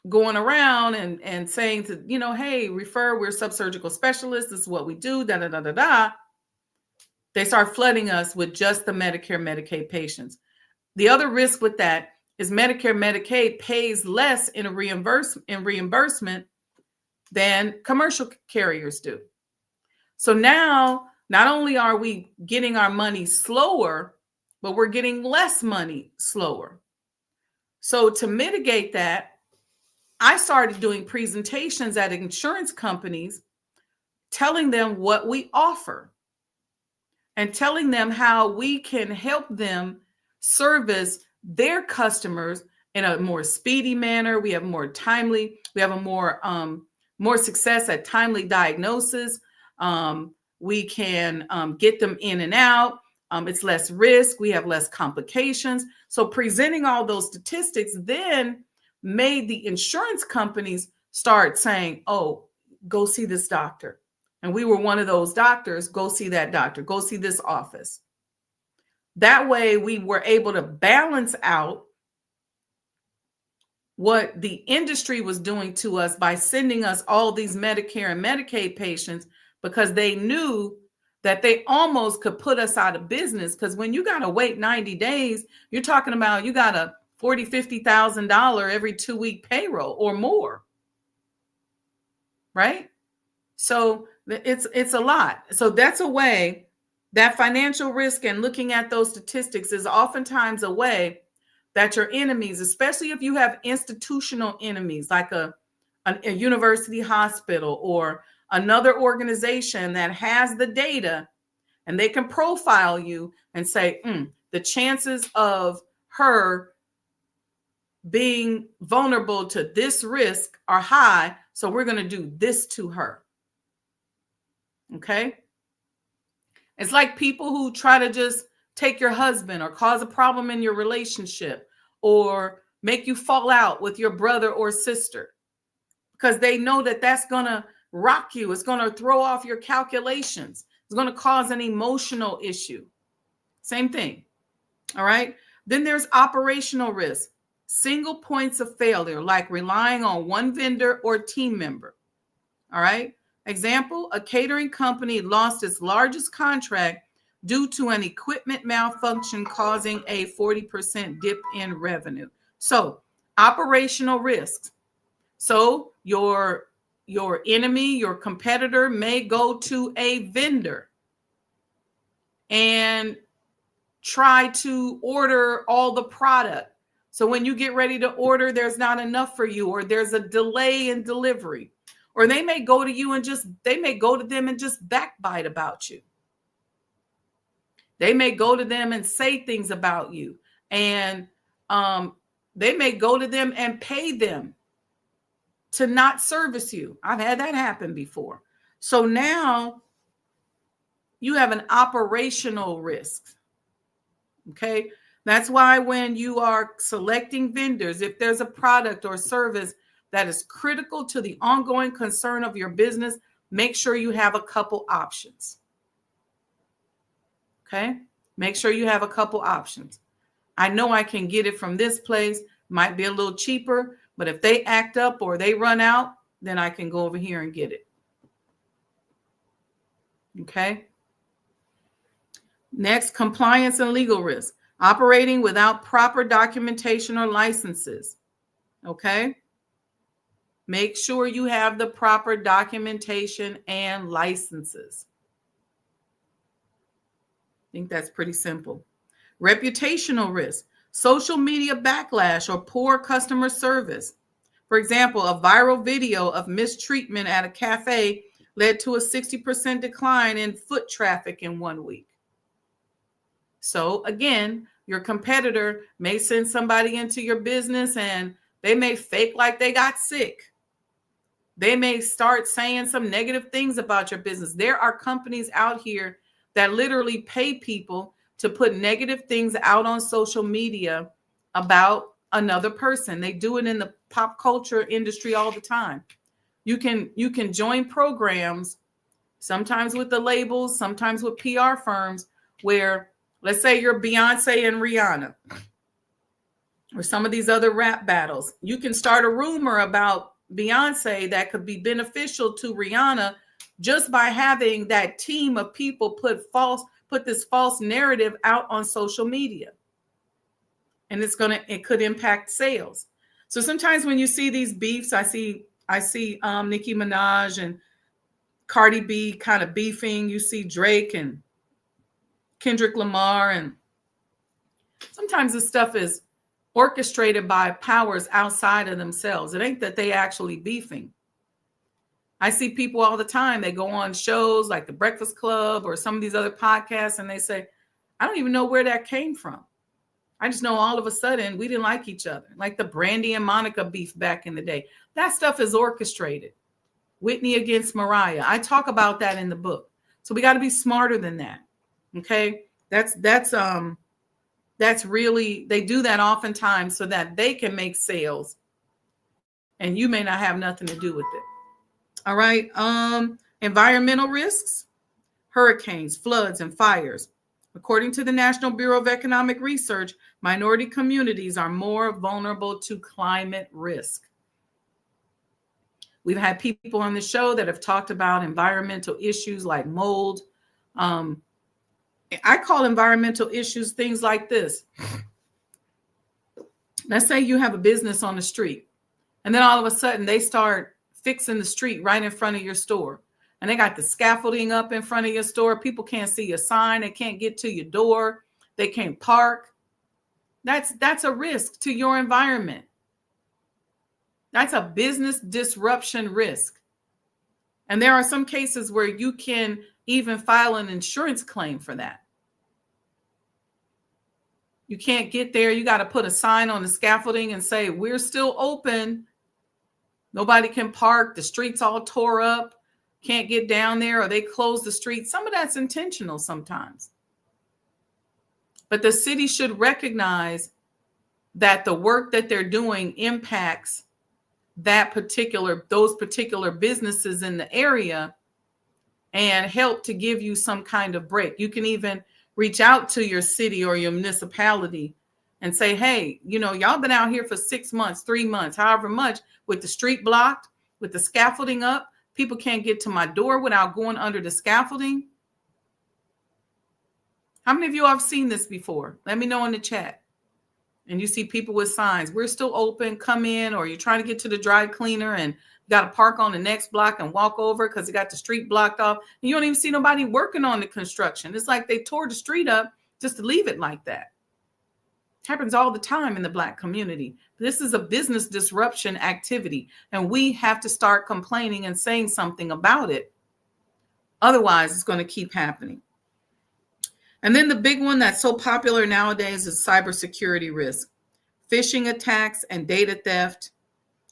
going around and saying to, hey, refer, we're subsurgical specialists, this is what we do, they start flooding us with just the Medicare, Medicaid patients. The other risk with that is Medicare, Medicaid pays less in reimbursement than commercial carriers do. So now, not only are we getting our money slower, but we're getting less money slower. So to mitigate that, I started doing presentations at insurance companies, telling them what we offer and telling them how we can help them service their customers in a more speedy manner. We have more success at timely diagnosis. We can get them in and out. It's less risk. We have less complications. So presenting all those statistics then made the insurance companies start saying, oh, go see this doctor. And we were one of those doctors. Go see that doctor. Go see this office. That way we were able to balance out what the industry was doing to us by sending us all these Medicare and Medicaid patients, because they knew that they almost could put us out of business. Because when you got to wait 90 days, you're talking about you got a $40,000, $50,000 every 2-week payroll or more. Right? So it's a lot. So that's a way that financial risk and looking at those statistics is oftentimes a way that your enemies, especially if you have institutional enemies like a university hospital or another organization that has the data, and they can profile you and say, the chances of her being vulnerable to this risk are high, so we're going to do this to her. Okay? It's like people who try to just take your husband or cause a problem in your relationship or make you fall out with your brother or sister, because they know that that's going to rock you. It's going to throw off your calculations. It's going to cause an emotional issue. Same thing. All right. Then there's operational risk, single points of failure, like relying on one vendor or team member. All right. Example, a catering company lost its largest contract due to an equipment malfunction, causing a 40% dip in revenue. So operational risks. So your enemy, your competitor may go to a vendor and try to order all the product. So when you get ready to order, there's not enough for you, or there's a delay in delivery, or they may go to them and just backbite about you. They may go to them and say things about you, and they may go to them and pay them to not service you. I've had that happen before. So now you have an operational risk. Okay. That's why when you are selecting vendors, if there's a product or service that is critical to the ongoing concern of your business, make sure you have a couple options. Okay. Make sure you have a couple options. I know I can get it from this place, might be a little cheaper, but if they act up or they run out, then I can go over here and get it. Okay. Next, compliance and legal risk. Operating without proper documentation or licenses. Okay. Make sure you have the proper documentation and licenses. I think that's pretty simple. Reputational risk. Social media backlash or poor customer service. For example, a viral video of mistreatment at a cafe led to a 60% decline in foot traffic in 1 week. So again, your competitor may send somebody into your business and they may fake like they got sick. They may start saying some negative things about your business. There are companies out here that literally pay people to put negative things out on social media about another person. They do it in the pop culture industry all the time. You can join programs, sometimes with the labels, sometimes with PR firms, where let's say you're Beyonce and Rihanna or some of these other rap battles. You can start a rumor about Beyonce that could be beneficial to Rihanna just by having that team of people put this false narrative out on social media. And it could impact sales. So sometimes when you see these beefs, I see Nicki Minaj and Cardi B kind of beefing. You see Drake and Kendrick Lamar, and sometimes this stuff is orchestrated by powers outside of themselves. It ain't that they actually beefing. I see people all the time. They go on shows like The Breakfast Club or some of these other podcasts, and they say, I don't even know where that came from. I just know all of a sudden we didn't like each other, like the Brandy and Monica beef back in the day. That stuff is orchestrated. Whitney against Mariah. I talk about that in the book. So we got to be smarter than that. Okay. That's really, they do that oftentimes so that they can make sales and you may not have nothing to do with it. All right. Environmental risks, hurricanes, floods, and fires. According to the National Bureau of Economic Research, minority communities are more vulnerable to climate risk. We've had people on the show that have talked about environmental issues like mold. I call environmental issues things like this. Let's say you have a business on the street, and then all of a sudden they start fixing the street right in front of your store. And they got the scaffolding up in front of your store. People can't see your sign. They can't get to your door. They can't park. That's a risk to your environment. That's a business disruption risk. And there are some cases where you can even file an insurance claim for that. You can't get there. You got to put a sign on the scaffolding and say, we're still open. Nobody can park. The street's all tore up. Can't get down there, or they close the street. Some of that's intentional sometimes. But the city should recognize that the work that they're doing impacts those particular businesses in the area and help to give you some kind of break. You can even reach out to your city or your municipality and say, hey, y'all been out here for 6 months, 3 months, however much, with the street blocked, with the scaffolding up. People can't get to my door without going under the scaffolding. How many of you have seen this before? Let me know in the chat. And you see people with signs, we're still open, come in, or you're trying to get to the dry cleaner and you got to park on the next block and walk over because you got the street blocked off. And you don't even see nobody working on the construction. It's like they tore the street up just to leave it like that. Happens all the time in the Black community. This is a business disruption activity, and we have to start complaining and saying something about it. Otherwise, it's going to keep happening. And then the big one that's so popular nowadays is cybersecurity risk, phishing attacks and data theft.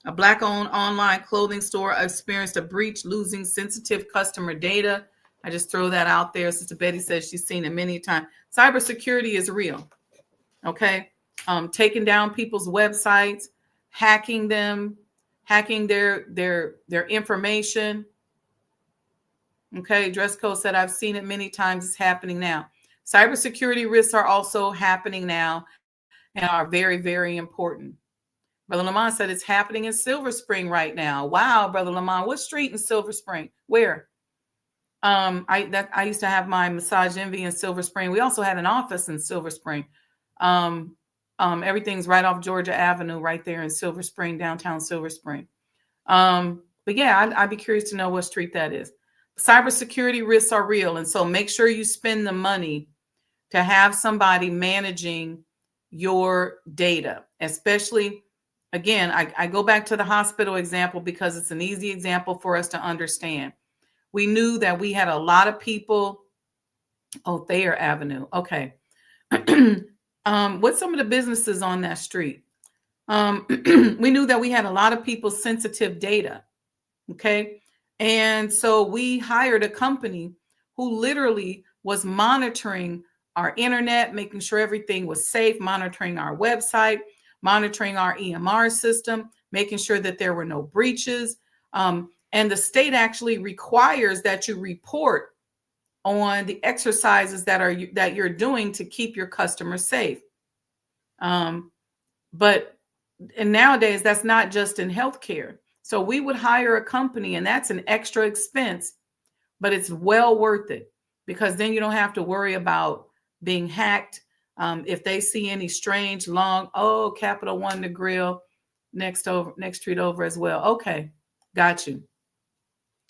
A Black-owned online clothing store experienced a breach, losing sensitive customer data. I just throw that out there. Sister Betty says she's seen it many times. Cybersecurity is real. Okay. Taking down people's websites, hacking them, hacking their information. Okay. Dress code said, I've seen it many times. It's happening now. Cybersecurity risks are also happening now and are very, very important. Brother Lamont said it's happening in Silver Spring right now. Wow, Brother Lamont, what street in Silver Spring? Where? I used to have my Massage Envy in Silver Spring. We also had an office in Silver Spring. Everything's right off Georgia Avenue, right there in Silver Spring, downtown Silver Spring. But yeah, I'd be curious to know what street that is. Cybersecurity risks are real, and so make sure you spend the money to have somebody managing your data, especially. Again, I go back to the hospital example because it's an easy example for us to understand. We knew that we had a lot of people. Oh, Thayer Avenue. Okay. What's some of the businesses on that street? We knew that we had a lot of people's sensitive data. Okay. And so we hired a company who literally was monitoring our internet, making sure everything was safe, monitoring our website, monitoring our EMR system, making sure that there were no breaches. And the state actually requires that you report on the exercises that you're doing to keep your customers safe. But nowadays, that's not just in healthcare. So we would hire a company, and that's an extra expense, but it's well worth it because then you don't have to worry about being hacked. If they see any strange Capital One, the grill next street over as well. Okay, got you.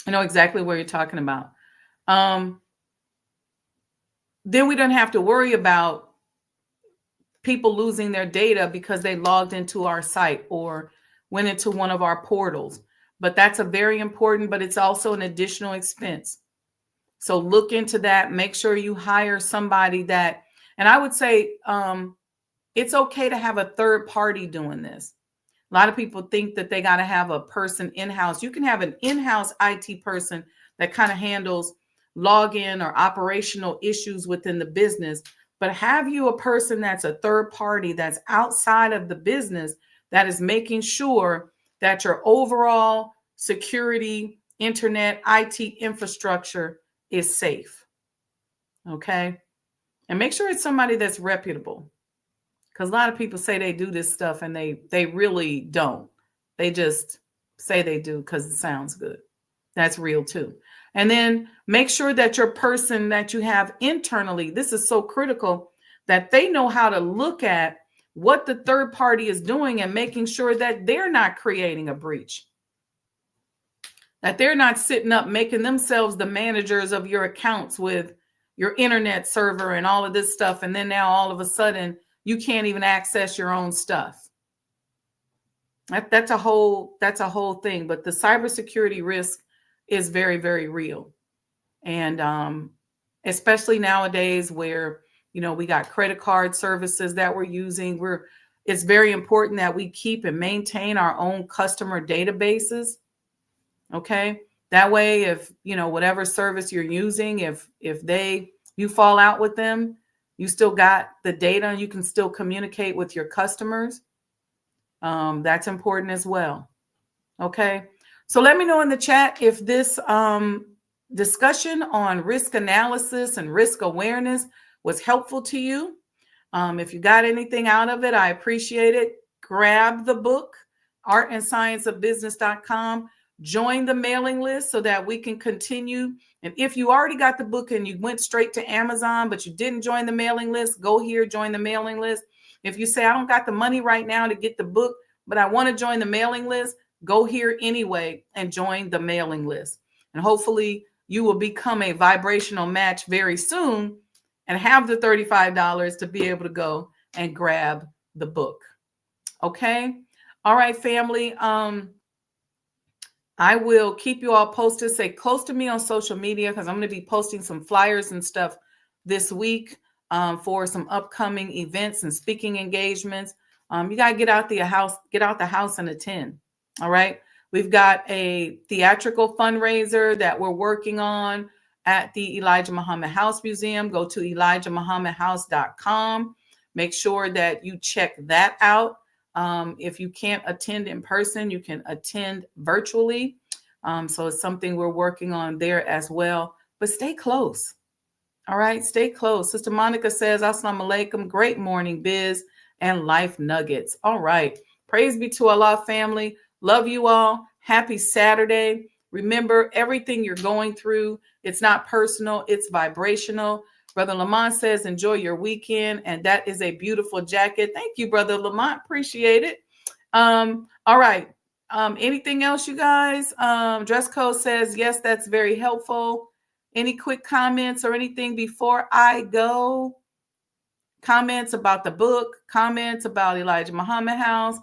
I know exactly what you're talking about. Then we don't have to worry about people losing their data because they logged into our site or went into one of our portals. But that's a very important, but it's also an additional expense. So look into that. Make sure you hire somebody that. And I would say it's okay to have a third party doing this. A lot of people think that they got to have a person in-house. You can have an in-house IT person that kind of handles login or operational issues within the business, but have you a person that's a third party that's outside of the business that is making sure that your overall security, internet, IT infrastructure is safe. Okay. And make sure it's somebody that's reputable, because a lot of people say they do this stuff and they really don't. They just say they do because it sounds good. That's real too. And then make sure that your person that you have internally, this is so critical, that they know how to look at what the third party is doing and making sure that they're not creating a breach, that they're not sitting up making themselves the managers of your accounts with your internet server and all of this stuff. And then now all of a sudden you can't even access your own stuff. That's a whole thing. But the cybersecurity risk is very, very real. And especially nowadays where, we got credit card services that we're using. It's very important that we keep and maintain our own customer databases. Okay. That way, if, whatever service you're using, if you fall out with them, you still got the data and you can still communicate with your customers. That's important as well. Okay. So let me know in the chat if this discussion on risk analysis and risk awareness was helpful to you. If you got anything out of it, I appreciate it. Grab the book, artandscienceofbusiness.com. Join the mailing list so that we can continue. And if you already got the book and you went straight to Amazon, but you didn't join the mailing list, go here, join the mailing list. If you say, I don't got the money right now to get the book, but I want to join the mailing list, go here anyway and join the mailing list. And hopefully you will become a vibrational match very soon and have the $35 to be able to go and grab the book. Okay. All right, family. I will keep you all posted. Stay close to me on social media because I'm going to be posting some flyers and stuff this week. for some upcoming events and speaking engagements. You got to get out the house and attend. All right. We've got a theatrical fundraiser that we're working on at the Elijah Muhammad House Museum. Go to ElijahMuhammadHouse.com. Make sure that you check that out. If you can't attend in person, you can attend virtually. So it's something we're working on there as well. But stay close. All right, stay close. Sister Monica says, Assalamu alaikum. Great morning, Biz and life nuggets. All right. Praise be to Allah, family. Love you all. Happy Saturday. Remember, everything you're going through, it's not personal, it's vibrational. Brother Lamont says, enjoy your weekend. And that is a beautiful jacket. Thank you, Brother Lamont. Appreciate it. All right. Anything else, you guys? Dress code says, yes, that's very helpful. Any quick comments or anything before I go? Comments about the book, comments about Elijah Muhammad House.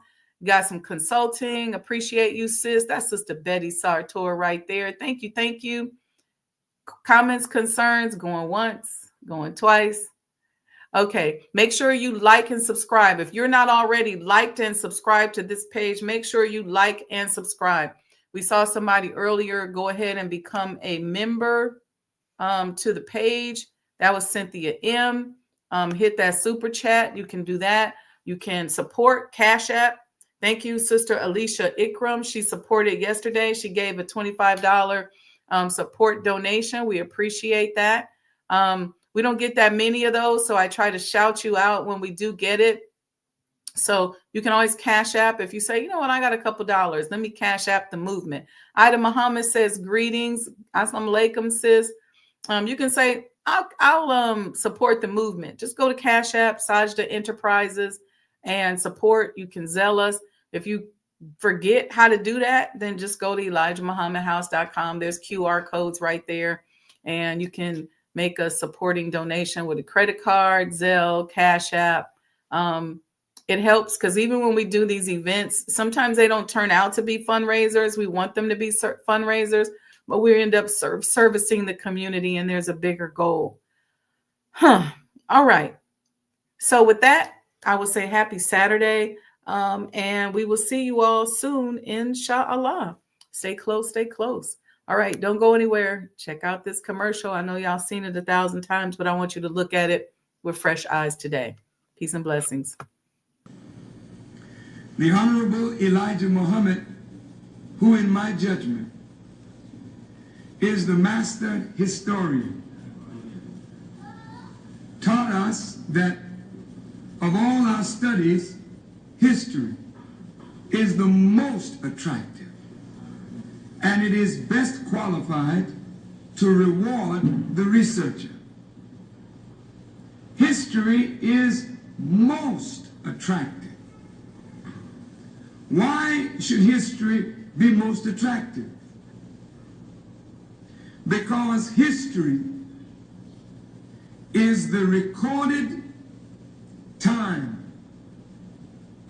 Got some consulting. Appreciate you, sis. That's Sister Betty Sartor right there. Thank you. Thank you. Comments, concerns, going once, going twice. Okay. Make sure you like and subscribe. If you're not already liked and subscribed to this page, make sure you like and subscribe. We saw somebody earlier go ahead and become a member to the page. That was Cynthia M. Hit that super chat. You can do that. You can support Cash App. Thank you, Sister Alicia Ikram. She supported yesterday. She gave a $25 support donation. We appreciate that. We don't get that many of those, so I try to shout you out when we do get it. So you can always Cash App. If you say, you know what, I got a couple dollars, let me Cash App the movement. Ida Muhammad says, greetings. Assalamu alaikum, sis. You can say, I'll support the movement. Just go to Cash App, Sajdah Enterprises, and support. You can Zelle us. If you forget how to do that, then just go to ElijahMuhammadHouse.com. There's QR codes right there, and you can make a supporting donation with a credit card, Zelle, Cash App. It helps because even when we do these events, sometimes they don't turn out to be fundraisers. We want them to be fundraisers, but we end up servicing the community, and there's a bigger goal. All right. So with that, I will say happy Saturday, and we will see you all soon, inshallah. Stay close, stay close. All right, don't go anywhere. Check out this commercial. I know y'all seen it 1,000 times, but I want you to look at it with fresh eyes today. Peace and blessings. The Honorable Elijah Muhammad, who in my judgment is the master historian, taught us that of all our studies, history is the most attractive, and it is best qualified to reward the researcher. History is most attractive. Why should history be most attractive? Because history is the recorded time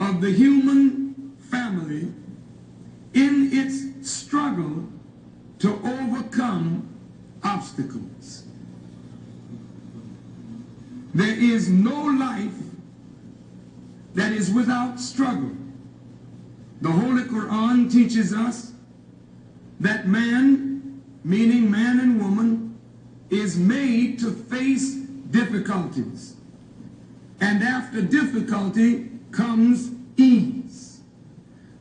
of the human family in its struggle to overcome obstacles. There is no life that is without struggle. The Holy Quran teaches us that man, meaning man and woman, is made to face difficulties. And after difficulty comes ease.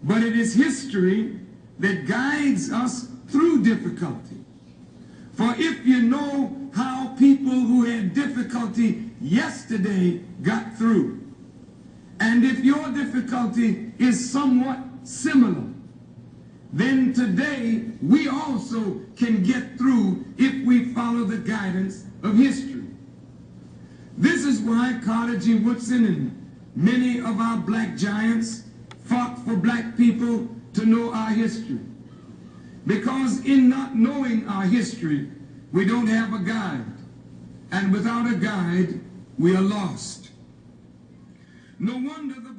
But it is history that guides us through difficulty. For if you know how people who had difficulty yesterday got through, and if your difficulty is somewhat similar, then today we also can get through if we follow the guidance of history. This is why Carter G. Woodson and many of our black giants fought for black people to know our history. Because in not knowing our history, we don't have a guide. And without a guide, we are lost. No wonder the